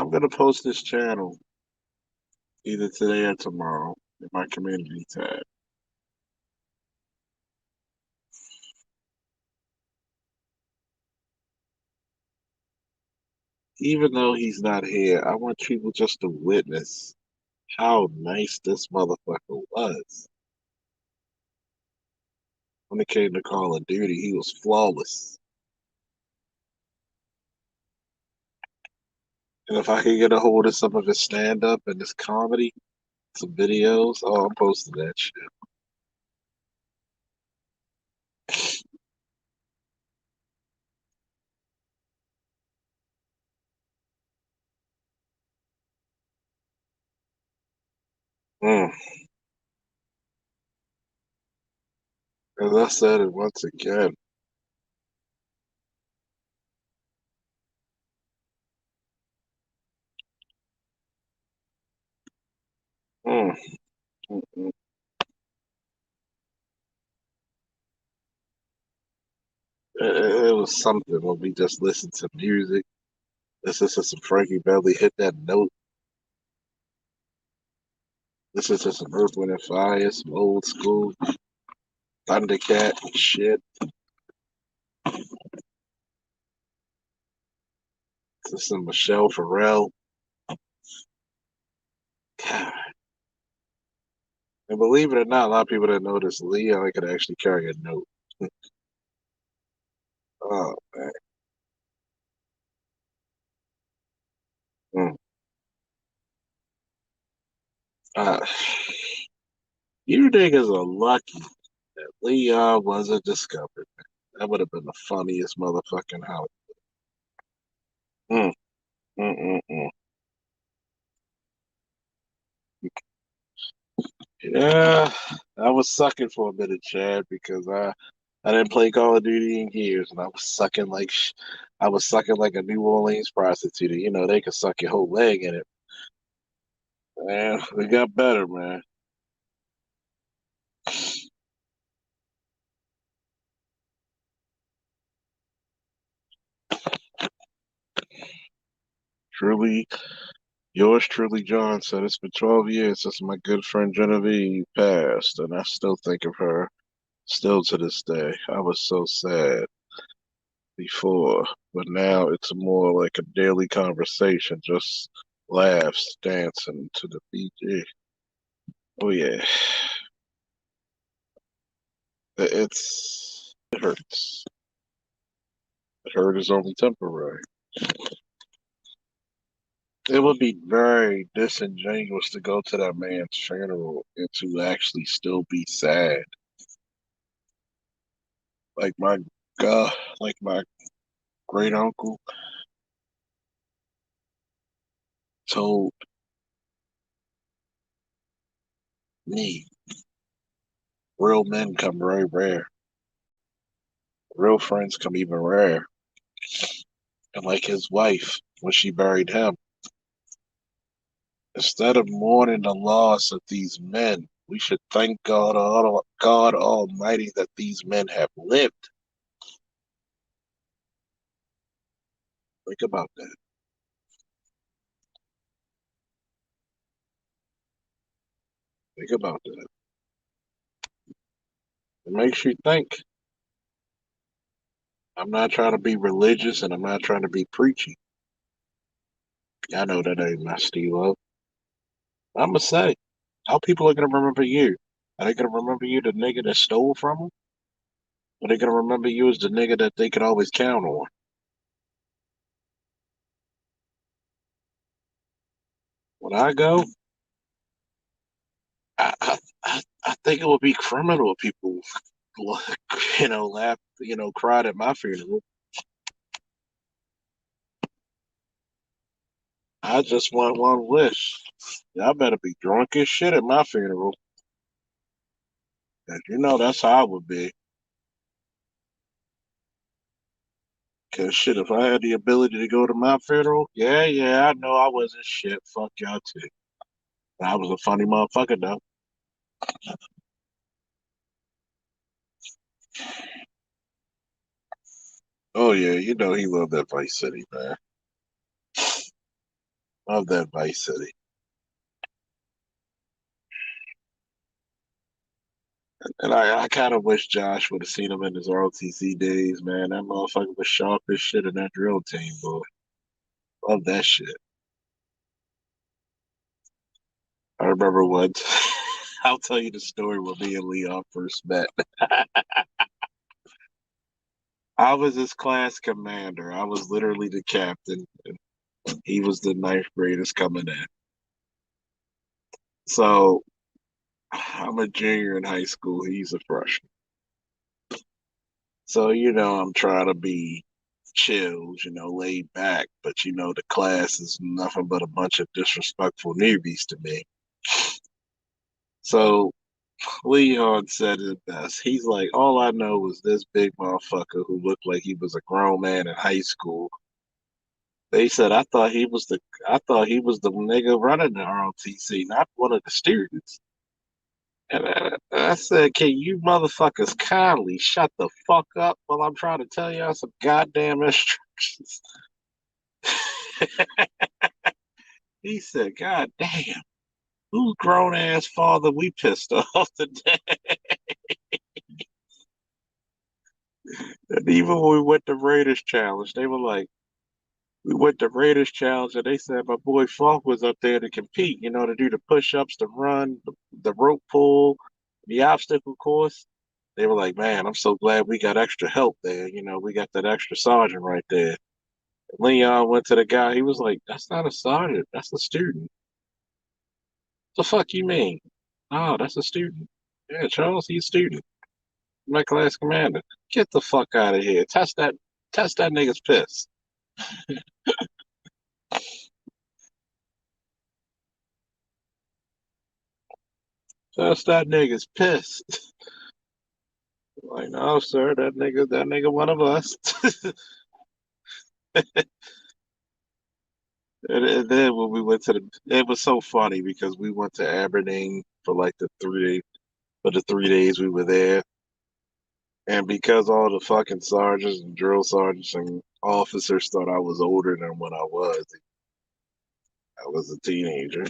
Speaker 1: I'm gonna post this channel either today or tomorrow in my community tab. Even though he's not here, I want people just to witness how nice this motherfucker was. When it came to Call of Duty, he was flawless. And if I could get a hold of some of his stand up and his comedy, some videos, oh, I'm posting that shit. Mm. As I said it once again, mm, mm, mm. It was something when we just listened to music, listen to some Frankie Belly hit that note, listen to some Earth, Wind and Fire, some old school Thundercat shit, to some Michelle Farrell. God. And believe it or not, a lot of people that know this Leon could actually carry a note. Oh man. Mm. Uh, you niggas are lucky that Leon wasn't discovered. That would have been the funniest motherfucking house. Mm, mm, mm, mm. Yeah, I was sucking for a minute, Chad, because I didn't play Call of Duty in years, and I was sucking like I was sucking like a New Orleans prostitute. You know, they could suck your whole leg in it. Man, we got better, man. Truly, yours truly, John said it's been 12 years since my good friend Genevieve passed, and I still think of her, still to this day. I was so sad before, but now it's more like a daily conversation, just laughs, dancing to the BG. Oh yeah, it hurts. The hurt is only temporary. It would be very disingenuous to go to that man's funeral and to actually still be sad. Like my God, like my great uncle told me, real men come very rare. Real friends come even rare. And like his wife, when she buried him, instead of mourning the loss of these men, we should thank God Almighty that these men have lived. Think about that. Think about that. It makes you think. I'm not trying to be religious and I'm not trying to be preachy. I know that ain't my stilo. I'm gonna say, how people are gonna remember you? Are they gonna remember you the nigga that stole from them? Or they gonna remember you as the nigga that they could always count on? When I go, I think it would be criminal if people, laugh, cried at my funeral. I just want one wish. Y'all better be drunk as shit at my funeral. And that's how I would be. Cause shit, if I had the ability to go to my funeral, yeah, I know I wasn't shit. Fuck y'all too. I was a funny motherfucker though. Oh yeah, he loved that Vice City, man. Love that Vice City. And I kind of wish Josh would have seen him in his ROTC days, man. That motherfucker was sharp as shit in that drill team, boy. Love that shit. I remember once. I'll tell you the story when me and Leon first met. I was his class commander. I was literally the captain, and he was the ninth graders coming in. So I'm a junior in high school. He's a freshman. So, I'm trying to be chilled, laid back, but the class is nothing but a bunch of disrespectful newbies to me. So Leon said it best. He's like, all I know was this big motherfucker who looked like he was a grown man in high school. They said I thought he was the nigga running the ROTC, not one of the students. And I said, can you motherfuckers kindly shut the fuck up while I'm trying to tell y'all some goddamn instructions? He said, God damn, whose grown ass father we pissed off today? And even when we went to Raiders Challenge, they were like, we went to Raiders Challenge and they said my boy Funk was up there to compete, to do the push ups, the run, the rope pull, the obstacle course. They were like, man, I'm so glad we got extra help there. We got that extra sergeant right there. Leon went to the guy. He was like, that's not a sergeant. That's a student. The fuck you mean? Oh, that's a student. Yeah, Charles, he's a student. My class commander. Get the fuck out of here. Test that nigga's piss. Test that nigga's piss. Like, no, sir, that nigga one of us. And then when we went to it was so funny because we went to Aberdeen for like the 3 days we were there. And because all the fucking sergeants and drill sergeants and officers thought I was older than what I was a teenager.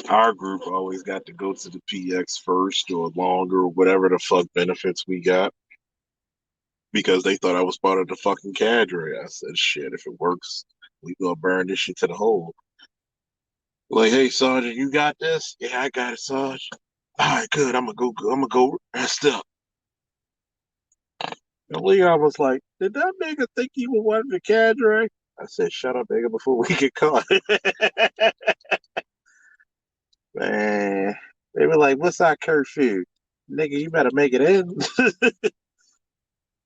Speaker 1: Our group always got to go to the PX first or longer or whatever the fuck benefits we got because they thought I was part of the fucking cadre. I said, shit, if it works, we gonna burn this shit to the hole. Like, hey, Sergeant, you got this? Yeah, I got it, Sarge. All right, good. I'm gonna go rest up. And Leon was like, did that nigga think you were one of the cadre? I said, shut up, nigga, before we get caught. Man, they were like, what's our curfew? Nigga, you better make it in. As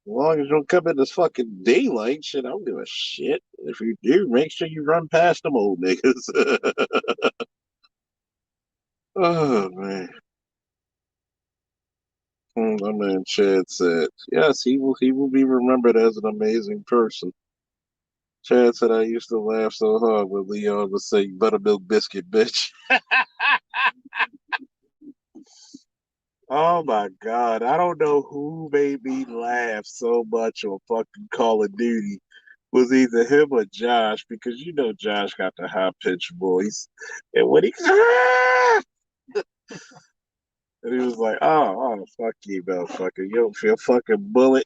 Speaker 1: long as you don't come in this fucking daylight, shit, I don't give a shit. If you do, make sure you run past them old niggas. Oh, man. My man Chad said, yes, he will be remembered as an amazing person. Chad said, I used to laugh so hard when Leon would say, buttermilk biscuit, bitch. Oh my God. I don't know who made me laugh so much on fucking Call of Duty. Was either him or Josh, because Josh got the high pitched voice. And when he and he was like, oh, fuck you, motherfucker. You don't feel fucking bullet.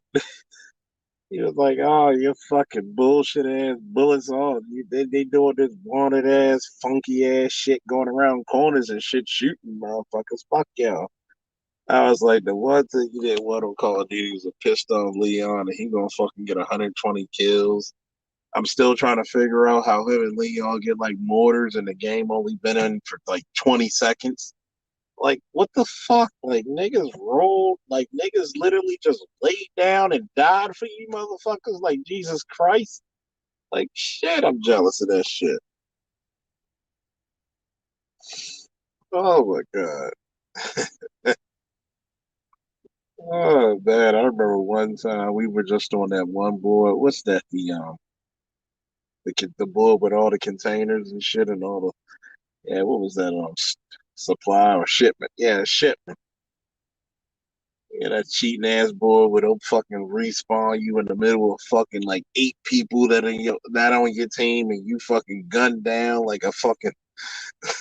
Speaker 1: He was like, oh, you fucking bullshit ass bullets on. They doing this wanted ass, funky ass shit going around corners and shit shooting motherfuckers. Fuck y'all. I was like, the one thing you didn't want on Call of Duty was a pissed off Leon and he gonna fucking get 120 kills. I'm still trying to figure out how him and Leon get like mortars and the game only been in for like 20 seconds. Like, what the fuck? Like, niggas rolled, like, niggas literally just laid down and died for you motherfuckers. Like, Jesus Christ. Like, shit, I'm jealous of that shit. Oh my God. Oh man, I remember one time we were just on that one board. What's that? The board with all the containers and shit and all the what was that supply or shipment? Yeah, shipment. Yeah, that cheating ass boy with them fucking respawn you in the middle of fucking like eight people that in your not on your team and you fucking gunned down like a fucking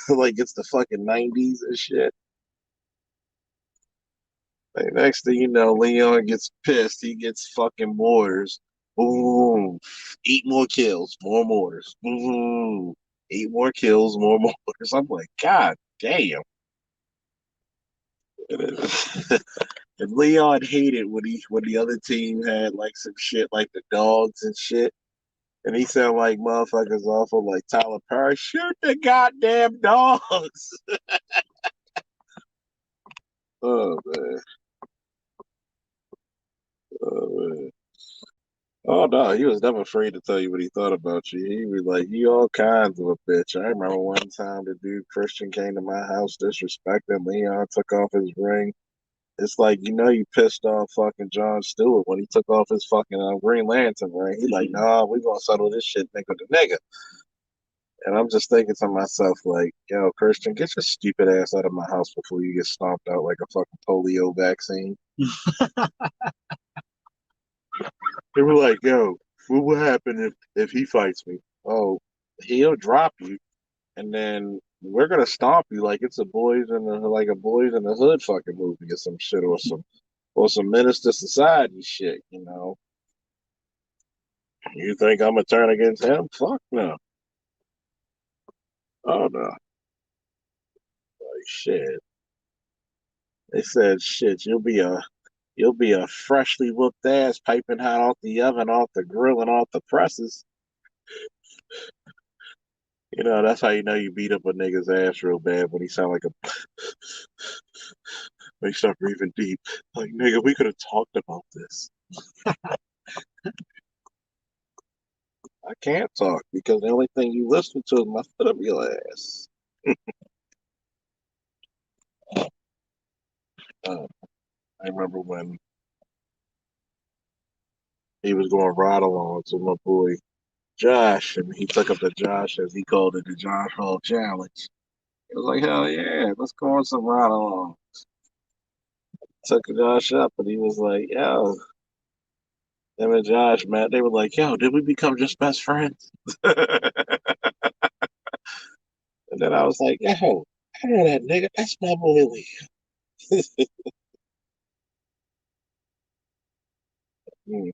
Speaker 1: like it's the fucking 90s and shit. Like, next thing you know, Leon gets pissed. He gets fucking mortars. Boom. Eight more kills, more mortars. Boom. Eight more kills, more mortars. I'm like, God damn. And Leon hated when the other team had like some shit like the dogs and shit. And he sounded like motherfuckers off of like Tyler Perry. Shoot the goddamn dogs. Oh man. Oh man. Oh no, he was never afraid to tell you what he thought about you. He was like, "You all kinds of a bitch." I remember one time the dude Christian came to my house disrespecting Leon, took off his ring. It's like you pissed off fucking John Stewart when he took off his fucking Green Lantern ring. He like, "Nah, we gonna settle this shit nigga to nigga." And I'm just thinking to myself like, "Yo, Christian, get your stupid ass out of my house before you get stomped out like a fucking polio vaccine." They were like, "Yo, what will happen if he fights me?" Oh, he'll drop you, and then we're gonna stomp you like it's a boys in the hood fucking movie or some shit or some menace to society shit. You think I'm gonna turn against him? Fuck no. Oh no. Like shit. They said shit. You'll be a freshly whooped ass piping hot off the oven, off the grill, and off the presses. That's how you know you beat up a nigga's ass real bad when he sound like a when he start breathing deep. Like nigga, we could have talked about this. I can't talk because the only thing you listen to is my foot up your ass. Uh, I remember when he was going ride along to my boy Josh, and he took up the Josh as he called it the Josh Hall Challenge. It was like, hell yeah, let's go on some ride along. Took Josh up, and he was like, yo, him and Josh, man, they were like, yo, did we become just best friends? And then I was like, yo, I know that nigga. That's my boy Lee.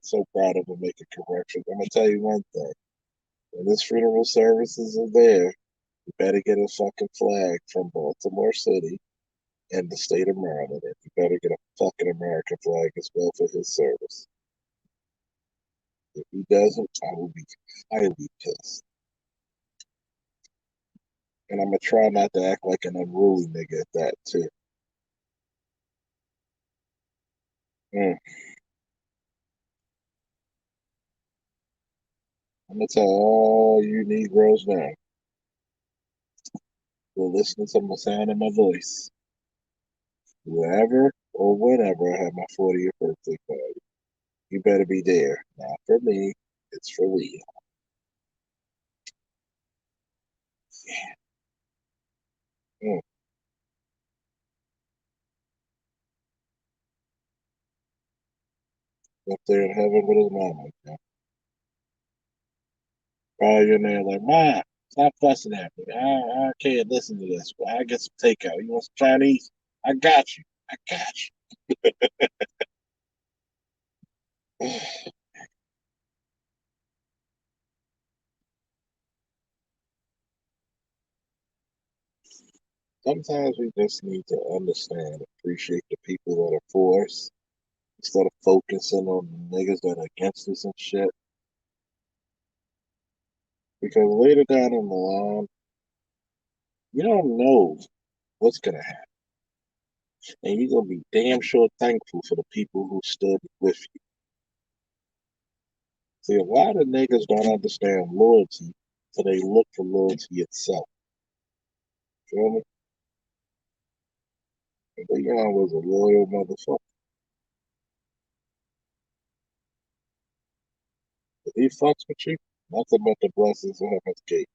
Speaker 1: So proud of him making corrections. I'm gonna tell you one thing. When this funeral services are there, you better get a fucking flag from Baltimore City and the state of Maryland. And you better get a fucking American flag as well for his service. If he doesn't, I will be highly pissed. And I'm gonna try not to act like an unruly nigga at that too. Mm. I'm gonna tell all you Negroes now who are listening to the sound of my voice, whoever or whenever I have my 40th birthday party, you better be there. Not for me, it's for Leah. Mm. Up there in heaven with his mama. Probably in there like, Ma, stop fussing at me. I can't listen to this. Well, I get some takeout. You want some Chinese? I got you. I got you. Sometimes we just need to understand, appreciate the people that are for us instead of focusing on the niggas that are against us and shit. Because later down in the line, you don't know what's gonna happen, and you're gonna be damn sure thankful for the people who stood with you. See, a lot of niggas don't understand loyalty, so they look for loyalty itself. Feel me? Leon was a loyal motherfucker. If he fucks with you, nothing but the blessings of heaven's gate.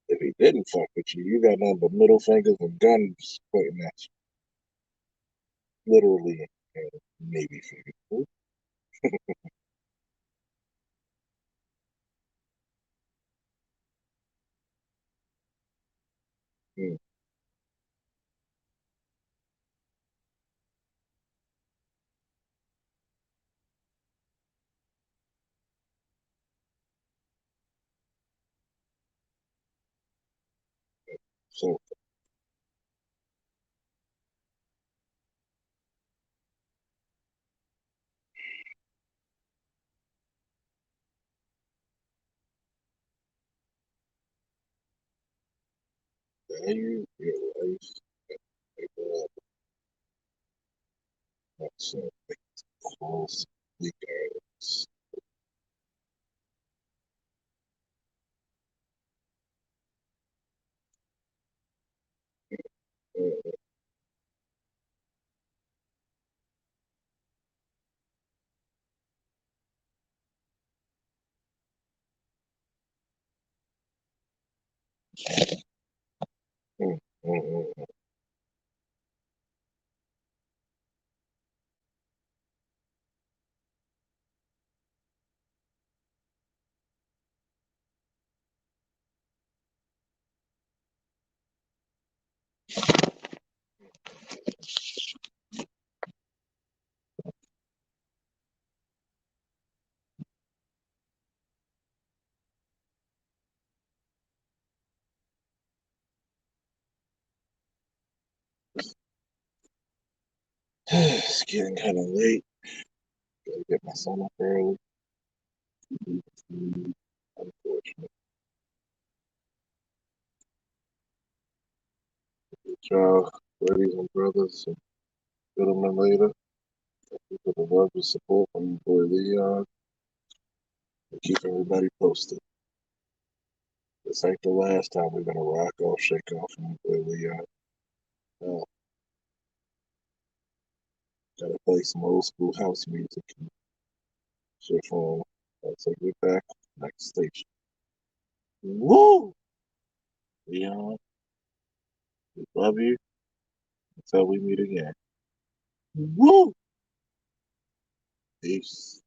Speaker 1: If he didn't fuck with you, you got nothing but middle fingers and guns pointing at you, literally. maybe for you. So, value your life overall. That's close regardless. Uh, mm, mm, mm, it's getting kind of late. Gotta get my son up early. Unfortunate. Good job, ladies and brothers, and gentlemen later. Thank you for the love and support from your boy Leon. And keep everybody posted. This ain't the last time we're gonna rock off, shake off from your boy Leon. Uh, gotta play some old school house music and shit for him. I'll take it back. Next station. Woo! Leon, we love you until we meet again. Woo! Peace.